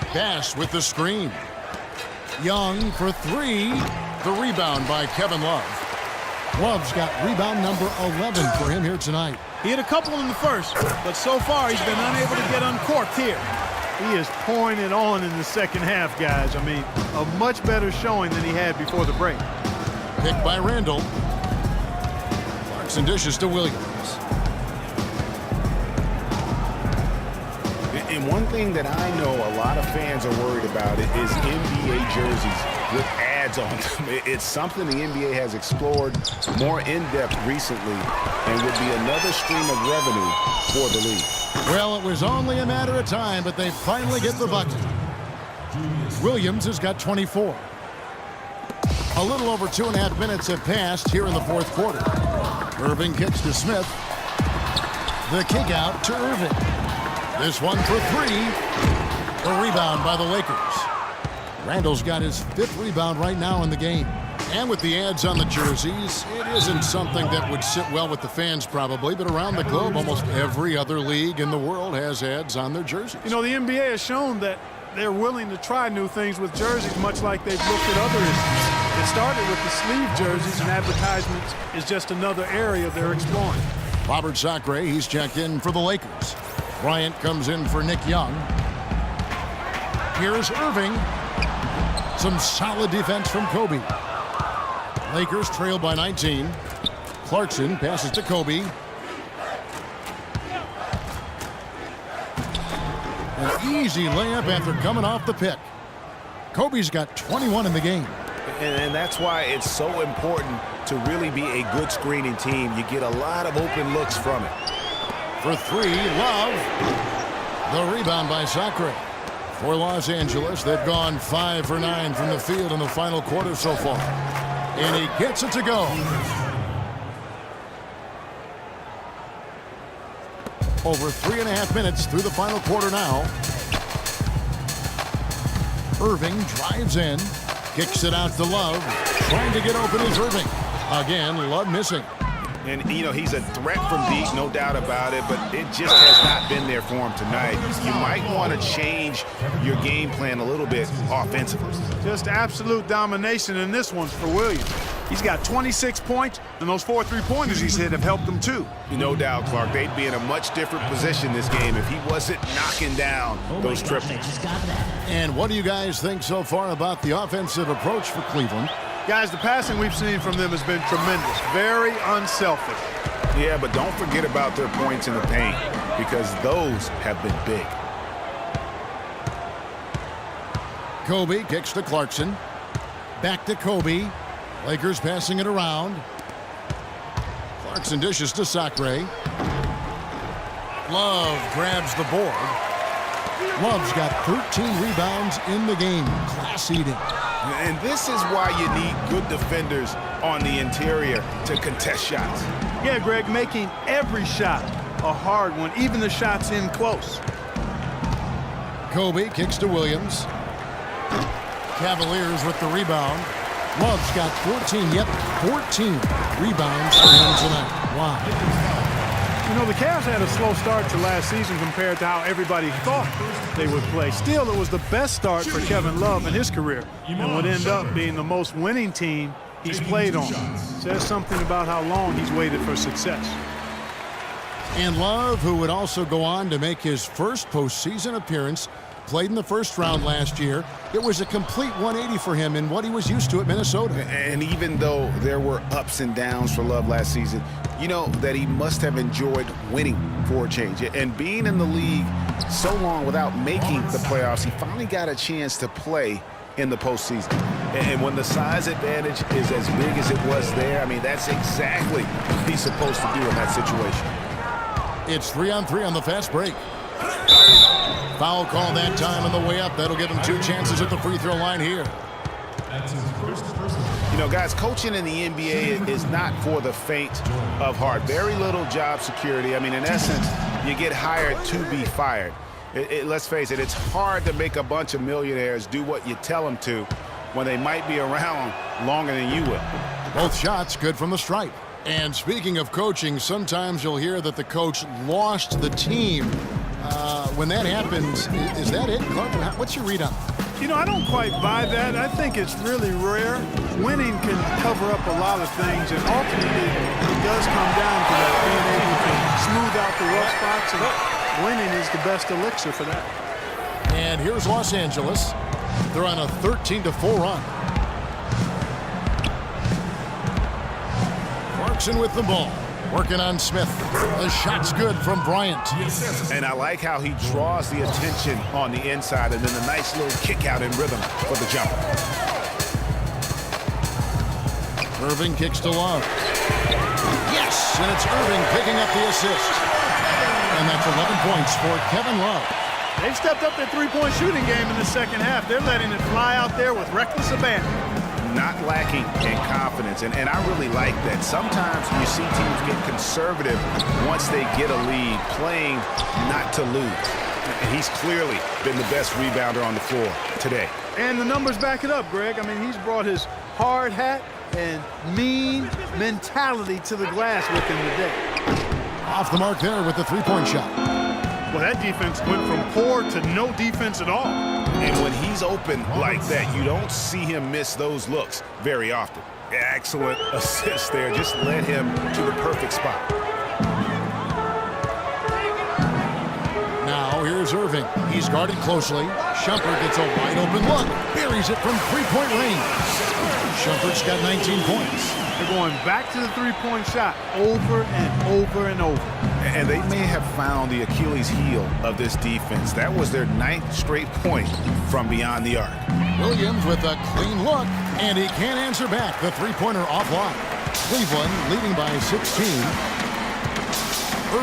pass with the screen. Young for three. The rebound by Kevin Love. Love's got rebound number 11 for him here tonight. He hit a couple in the first, but so far he's been unable to get uncorked here. He is pouring it on in the second half, guys. I mean, a much better showing than he had before the break. Picked by Randall. Clarkson dishes to Williams. And one thing that I know a lot of fans are worried about is NBA jerseys with ads on them. It's something the NBA has explored more in-depth recently and would be another stream of revenue for the league. Well, it was only a matter of time, but they finally get the bucket. Williams has got 24. A little over 2.5 minutes have passed here in the fourth quarter. Irving kicks to Smith. The kick out to Irving. This one for three. The rebound by the Lakers. Randall's got his 5th rebound right now in the game. And with the ads on the jerseys, it isn't something that would sit well with the fans probably, but around the globe, almost every other league in the world has ads on their jerseys. You know, the NBA has shown that they're willing to try new things with jerseys, much like they've looked at other issues. It started with the sleeve jerseys, and advertisements is just another area they're exploring. Robert Sacre, he's checked in for the Lakers. Bryant comes in for Nick Young. Here's Irving. Some solid defense from Kobe. Lakers trail by 19. Clarkson passes to Kobe. An easy layup after coming off the pick. Kobe's got 21 in the game. And that's why it's so important to really be a good screening team. You get a lot of open looks from it. For three, Love. The rebound by Sacre. For Los Angeles, they've gone 5 for 9 from the field in the final quarter so far. And he gets it to go. Over 3.5 minutes through the final quarter now. Irving drives in. Kicks it out to Love. Trying to get open is Irving. Again, Love missing. And, you know, he's a threat from deep, no doubt about it, but it just has not been there for him tonight. You might want to change your game plan a little bit offensively. Just absolute domination in this one for Williams. He's got 26 points, and those 4 3-pointers he's hit have helped him too. No doubt, Clark. They'd be in a much different position this game if he wasn't knocking down those triples. And what do you guys think so far about the offensive approach for Cleveland? Guys, the passing we've seen from them has been tremendous. Very unselfish. Yeah, but don't forget about their points in the paint, because those have been big. Kobe kicks to Clarkson. Back to Kobe. Lakers passing it around. Clarkson dishes to Sacre. Love grabs the board. Love's got 13 rebounds in the game. Class eating. And this is why you need good defenders on the interior to contest shots. Yeah, Greg, making every shot a hard one, even the shots in close. Kobe kicks to Williams. Cavaliers with the rebound. Love's got 14 rebounds for him tonight. Wow. You know, the Cavs had a slow start to last season compared to how everybody thought they would play. Still, it was the best start for Kevin Love in his career and would end up being the most winning team he's played on. Says something about how long he's waited for success. And Love, who would also go on to make his first postseason appearance, played in the first round last year. It was a complete 180 for him in what he was used to at Minnesota. And even though there were ups and downs for Love last season, you know that he must have enjoyed winning for a change. And being in the league so long without making the playoffs, he finally got a chance to play in the postseason. And when the size advantage is as big as it was there, I mean, that's exactly what he's supposed to do in that situation. It's 3-on-3 on the fast break. Foul call that time on the way up. That'll give him 2 chances at the free throw line here. You know, guys, coaching in the NBA is not for the faint of heart. Very little job security. I mean, in essence, you get hired to be fired. Let's face it, it's hard to make a bunch of millionaires do what you tell them to when they might be around longer than you will. Both shots good from the stripe. And speaking of coaching, sometimes you'll hear that the coach lost the team. When that happens, is that it, Clark? What's your read on it? You know, I don't quite buy that. I think it's really rare. Winning can cover up a lot of things, and ultimately it does come down to that, being able to smooth out the rough spots, and winning is the best elixir for that. And here's Los Angeles. They're on a 13-4 run. Clarkson with the ball. Working on Smith. The shot's good from Bryant. And I like how he draws the attention on the inside and then a nice little kick out in rhythm for the jumper. Irving kicks to Love. Yes, and it's Irving picking up the assist. And that's 11 points for Kevin Love. They've stepped up their three-point shooting game in the second half. They're letting it fly out there with reckless abandon. Not lacking in confidence, and I really like that. Sometimes you see teams get conservative once they get a lead, playing not to lose. And he's clearly been the best rebounder on the floor today. And the numbers back it up, Greg. I mean, he's brought his hard hat and mean mentality to the glass with him today. Off the mark there with the three-point shot. Well, that defense went from poor to no defense at all. And when he's open like that, you don't see him miss those looks very often. Excellent assist there. Just led him to the perfect spot. Now here's Irving. He's guarded closely. Shumpert gets a wide open look. Buries it from three-point range. Shumpert's got 19 points. They're going back to the three-point shot over and over and over. And they may have found the Achilles heel of this defense. That was their 9th straight point from beyond the arc. Williams with a clean look, and he can't answer back. The three-pointer offline. Cleveland leading by 16.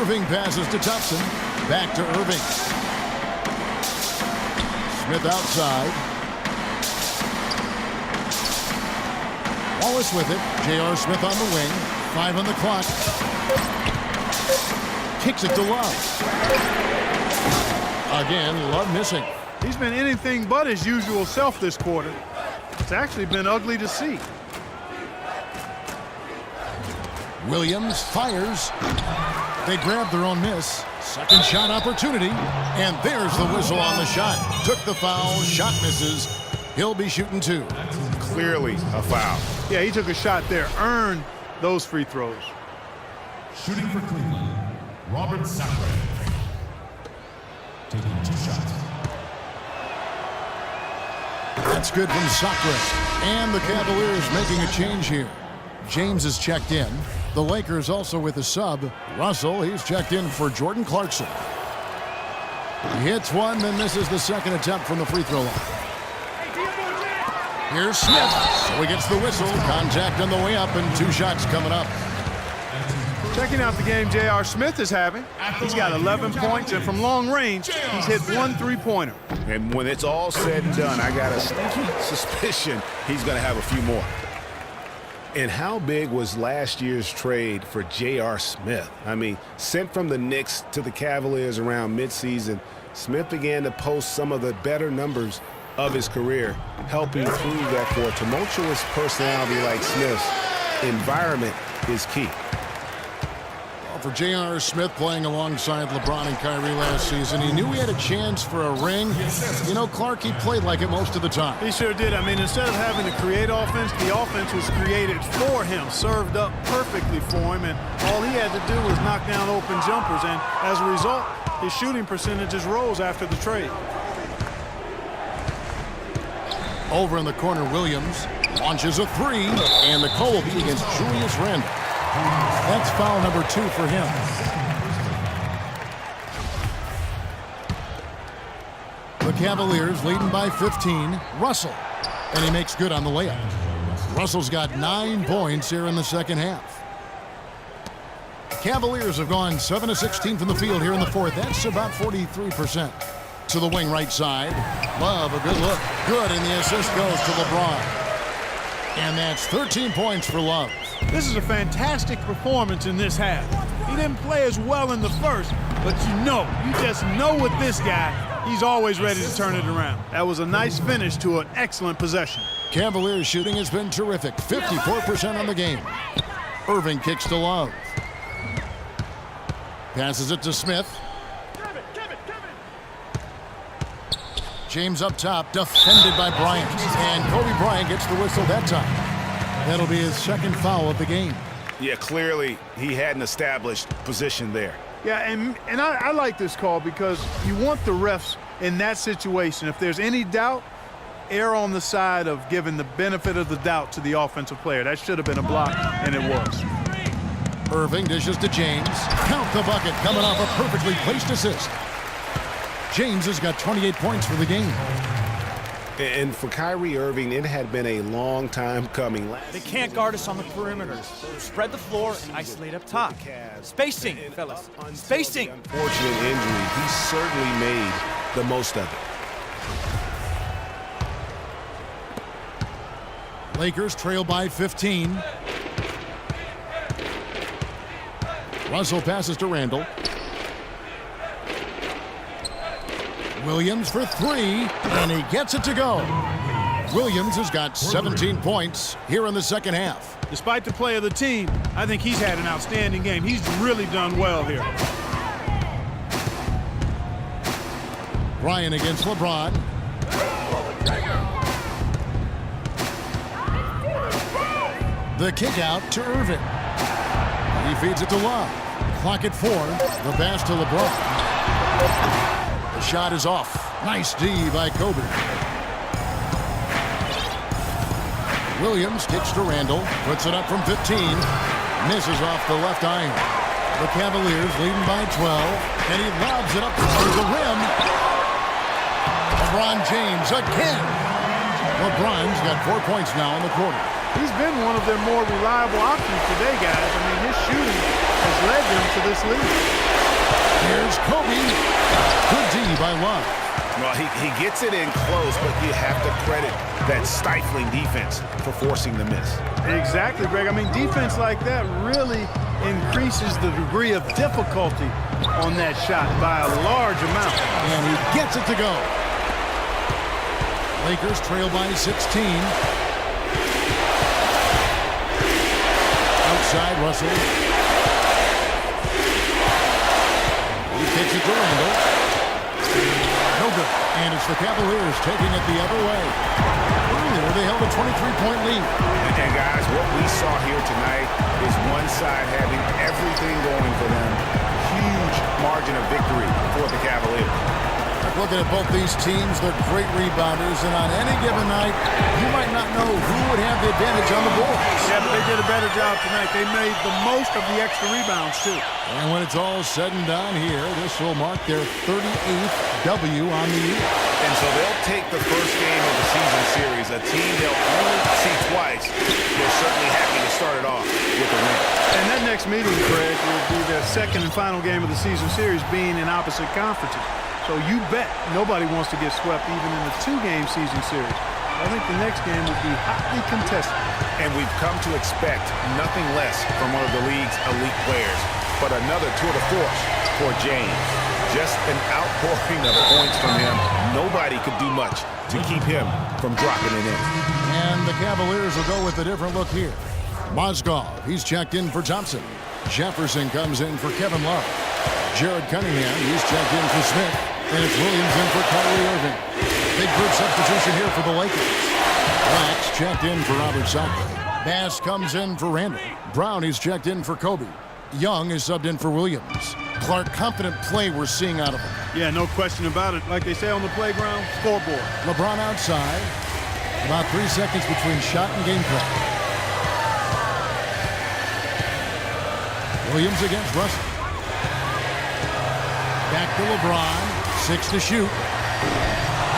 Irving passes to Thompson. Back to Irving. Smith outside. Wallace with it. J.R. Smith on the wing. 5 on the clock. Kicks it to Love. Again, Love missing. He's been anything but his usual self this quarter. It's actually been ugly to see. Williams fires. They grab their own miss. Second shot opportunity. And there's the whistle on the shot. Took the foul. Shot misses. He'll be shooting 2. Clearly a foul. Yeah, he took a shot there. Earned those free throws. Shooting for Cleveland, Robert Sacre. Taking 2 shots. That's good from Sacre. And the Cavaliers making a change here. James is checked in. The Lakers also with a sub. Russell, he's checked in for Jordan Clarkson. He hits one, then misses the second attempt from the free throw line. Here's Smith. So he gets the whistle. Contact on the way up, and 2 shots coming up. Checking out the game J.R. Smith is having. He's got 11 points, and from long range, he's hit 1 3-pointer. And when it's all said and done, I got a sneaky suspicion he's going to have a few more. And how big was last year's trade for J.R. Smith? I mean, sent from the Knicks to the Cavaliers around midseason, Smith began to post some of the better numbers of his career, helping prove that for a tumultuous personality like Smith's, environment is key. For J.R. Smith playing alongside LeBron and Kyrie last season, he knew he had a chance for a ring. You know, Clark, he played like it most of the time. He sure did. I mean, instead of having to create offense, the offense was created for him, served up perfectly for him, and all he had to do was knock down open jumpers, and as a result, his shooting percentages rose after the trade. Over in the corner, Williams launches a 3, and the call will be against Julius Randle. That's foul number 2 for him. The Cavaliers leading by 15. Russell. And he makes good on the layup. Russell's got 9 points here in the second half. Cavaliers have gone 7 of 16 from the field here in the fourth. That's about 43%. To the wing right side. Love, a good look. Good, and the assist goes to LeBron. And that's 13 points for Love. This is a fantastic performance in this half. He didn't play as well in the first, but you just know with this guy, he's always ready to turn it around. That was a nice finish to an excellent possession. Cavaliers shooting has been terrific. 54% on the game. Irving kicks to Love. Passes it to Smith. James up top, defended by Bryant. And Kobe Bryant gets the whistle that time. That'll be his second foul of the game. Yeah, clearly he had an established position there. Yeah, and I like this call because you want the refs in that situation. If there's any doubt, err on the side of giving the benefit of the doubt to the offensive player. That should have been a block, and it was. Irving dishes to James. Count the bucket, coming off a perfectly placed assist. James has got 28 points for the game. And for Kyrie Irving, it had been a long time coming. They can't guard us on the perimeter. Spread the floor and isolate up top. Spacing, fellas. Spacing. Unfortunate injury. He certainly made the most of it. Lakers trail by 15. Russell passes to Randall. Williams for three, and he gets it to go. Williams has got 17 points here in the second half. Despite the play of the team, I think he's had an outstanding game. He's really done well here. Bryant against LeBron. The kick out to Irving. He feeds it to Love. Clock at 4. The pass to LeBron. The shot is off. Nice D by Kobe. Williams kicks to Randall. Puts it up from 15. Misses off the left iron. The Cavaliers leading by 12. And he lobs it up to the rim. LeBron James again. LeBron's got 4 points now in the quarter. He's been one of their more reliable options today, guys. I mean, his shooting has led them to this lead. Here's Kobe. Good D by Love. Well, he gets it in close, but you have to credit that stifling defense for forcing the miss. Exactly, Greg. I mean, defense like that really increases the degree of difficulty on that shot by a large amount. And he gets it to go. Lakers trail by 16. Outside Russell. He kicks it to Randall. No good. And it's the Cavaliers taking it the other way. Earlier, they held a 23-point lead. And guys, what we saw here tonight is one side having everything going for them. Huge margin of victory for the Cavaliers. Looking at both these teams, they're great rebounders, and on any given night, you might not know who would have the advantage on the boards. Yeah, but they did a better job tonight. They made the most of the extra rebounds, too. And when it's all said and done here, this will mark their 38th W on the year. And so they'll take the first game of the season series, a team they'll only see twice. They're certainly happy to start it off with a win. And that next meeting, Craig, will be their second and final game of the season series, being in opposite conferences. So you bet nobody wants to get swept even in a 2-game season series. I think the next game will be hotly contested. And we've come to expect nothing less from one of the league's elite players, but another tour de force for James. Just an outpouring of points from him. Nobody could do much to keep him from dropping it in. And the Cavaliers will go with a different look here. Mozgov, he's checked in for Thompson. Jefferson comes in for Kevin Love. Jared Cunningham, he's checked in for Smith. And it's Williams in for Kyrie Irving. Big group substitution here for the Lakers. Wax checked in for Robert Sacre. Bass comes in for Randall. Brown is checked in for Kobe. Young is subbed in for Williams. Clark, confident play we're seeing out of him. Yeah, no question about it. Like they say on the playground, scoreboard. LeBron outside. About 3 seconds between shot and game clock. Williams against Russell. Back to LeBron. 6 to shoot.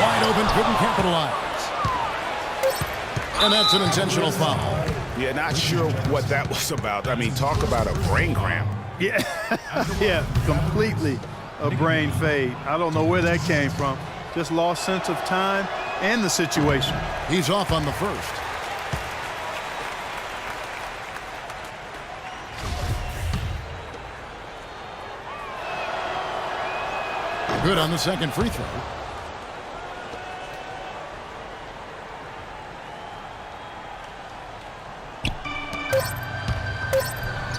Wide open, couldn't capitalize. And that's an intentional foul. Yeah, not sure what that was about. I mean, talk about a brain cramp. Yeah, yeah, completely a brain fade. I don't know where that came from. Just lost sense of time and the situation. He's off on the first. Good on the second free throw.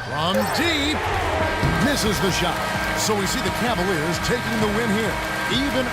From deep. Misses the shot. So we see the Cavaliers taking the win here. Even